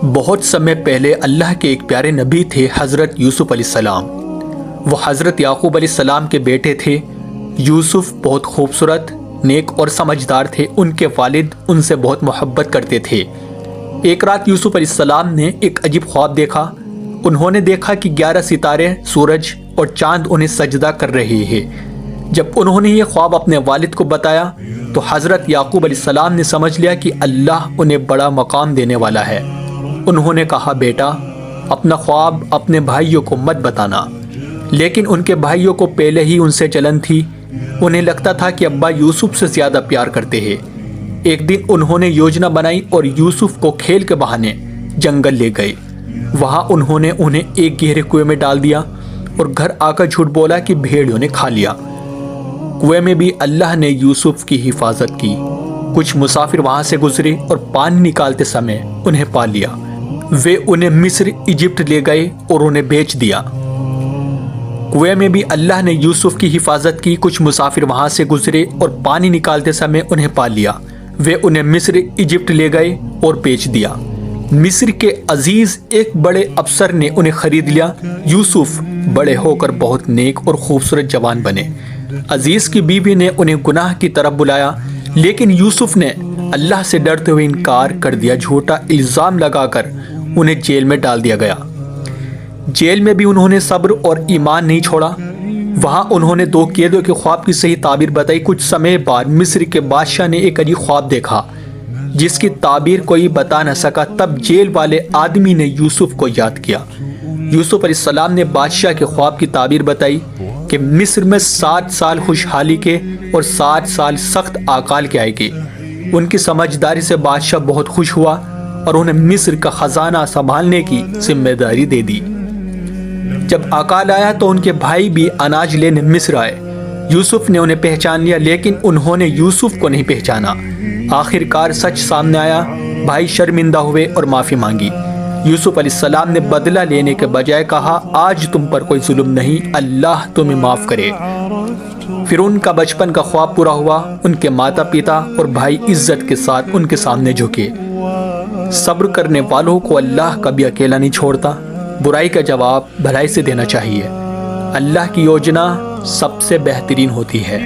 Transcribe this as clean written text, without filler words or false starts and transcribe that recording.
بہت سمے پہلے اللہ کے ایک پیارے نبی تھے حضرت یوسف علیہ السلام۔ وہ حضرت یعقوب علیہ السلام کے بیٹے تھے۔ یوسف بہت خوبصورت، نیک اور سمجھدار تھے۔ ان کے والد ان سے بہت محبت کرتے تھے۔ ایک رات یوسف علیہ السلام نے ایک عجیب خواب دیکھا۔ انہوں نے دیکھا کہ 11 ستارے، سورج اور چاند انہیں سجدہ کر رہے ہیں۔ جب انہوں نے یہ خواب اپنے والد کو بتایا تو حضرت یعقوب علیہ السلام نے سمجھ لیا کہ اللہ انہیں بڑا مقام دینے والا ہے۔ انہوں نے کہا، بیٹا اپنا خواب اپنے بھائیوں کو مت بتانا۔ لیکن ان کے بھائیوں کو پہلے ہی ان سے جلن تھی۔ انہیں لگتا تھا کہ ابا یوسف سے زیادہ پیار کرتے ہیں۔ ایک دن انہوں نے یوجنا بنائی اور یوسف کو کھیل کے بہانے جنگل لے گئے۔ وہاں انہوں نے انہیں ایک گہرے کنویں میں ڈال دیا اور گھر آ کر جھوٹ بولا کہ بھیڑیوں نے کھا لیا۔ کنویں میں بھی اللہ نے یوسف کی حفاظت کی۔ کچھ مسافر وہاں سے گزرے اور پانی نکالتے سمے انہیں پا لیا۔ وہ انہیں مصر، ایجپٹ لے گئے اور انہیں بیچ دیا۔ کنویں میں بھی اللہ نے یوسف کی حفاظت کی۔ کچھ مسافر وہاں سے گزرے اور پانی نکالتے سمے انہیں پا لیا۔ وہ انہیں مصر، ایجپٹ لے گئے اور بیچ دیا۔ مصر کے عزیز ایک بڑے افسر نے انہیں خرید لیا۔ یوسف بڑے ہو کر بہت نیک اور خوبصورت جوان بنے۔ عزیز کی بیوی نے انہیں گناہ کی طرف بلایا، لیکن یوسف نے اللہ سے ڈرتے ہوئے انکار کر دیا۔ جھوٹا الزام لگا کر انہیں جیل میں ڈال دیا گیا۔ جیل میں بھی انہوں نے صبر اور ایمان نہیں چھوڑا۔ وہاں انہوں نے 2 قیدیوں کے خواب کی صحیح تعبیر بتائی۔ کچھ سمے بعد مصر کے بادشاہ نے ایک عجیب خواب دیکھا جس کی تعبیر کوئی بتا نہ سکا۔ تب جیل والے آدمی نے یوسف کو یاد کیا۔ یوسف علیہ السلام نے بادشاہ کے خواب کی تعبیر بتائی کہ مصر میں 7 سال خوشحالی کے اور 7 سال سخت اکال کے آئے گی۔ ان کی سمجھداری سے بادشاہ بہت خوش ہوا اور انہیں مصر کا خزانہ سنبھالنے کی ذمہ داری دے دی۔ جب اکال آیا تو ان کے بھائی بھی اناج لینے مصر آئے۔ یوسف نے انہیں پہچان لیا، لیکن انہوں نے یوسف کو نہیں پہچانا۔ آخر کار سچ سامنے آیا۔ بھائی شرمندہ ہوئے اور معافی مانگی۔ یوسف علیہ السلام نے بدلہ لینے کے بجائے کہا، آج تم پر کوئی ظلم نہیں، اللہ تمہیں معاف کرے۔ پھر ان کا بچپن کا خواب پورا ہوا۔ ان کے ماتا پتا اور بھائی عزت کے ساتھ ان کے سامنے جھکے۔ صبر کرنے والوں کو اللہ کبھی اکیلا نہیں چھوڑتا۔ برائی کا جواب بھلائی سے دینا چاہیے۔ اللہ کی یوجنا سب سے بہترین ہوتی ہے۔